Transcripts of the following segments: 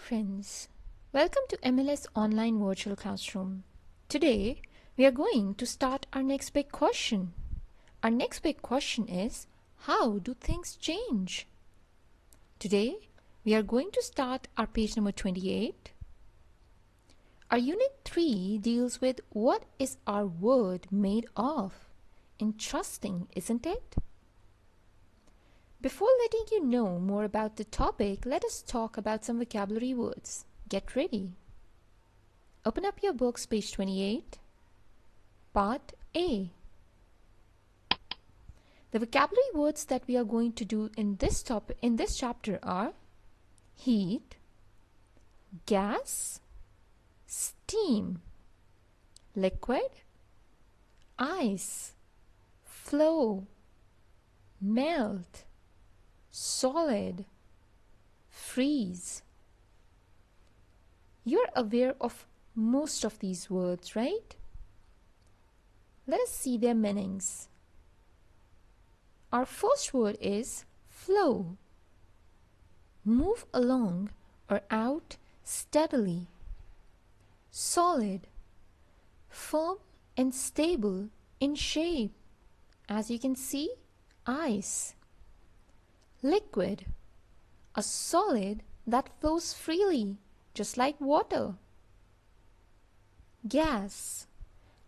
friends, welcome to MLS Online Virtual Classroom. Today we are going to start our next big question. Our next big question is, how do things change? Today we are going to start our page number 28. Our unit 3 deals with what is our word made of? Interesting, isn't it? Before letting you know more about the topic, let us talk about some vocabulary words. Get ready. Open up your books, page 28, Part A. The vocabulary words that we are going to do in this chapter are heat, gas, steam, liquid, ice, flow, melt, solid, freeze. You're aware of most of these words, right? Let us see their meanings. Our first word is flow. Move along or out steadily. Solid. Firm and stable in shape. As you can see, ice. Liquid, a solid that flows freely, just like water. Gas,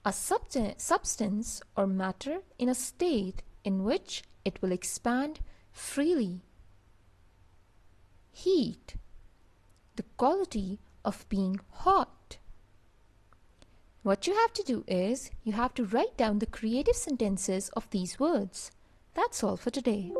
a substance or matter in a state in which it will expand freely. Heat, the quality of being hot. What you have to do is, you have to write down the creative sentences of these words. That's all for today.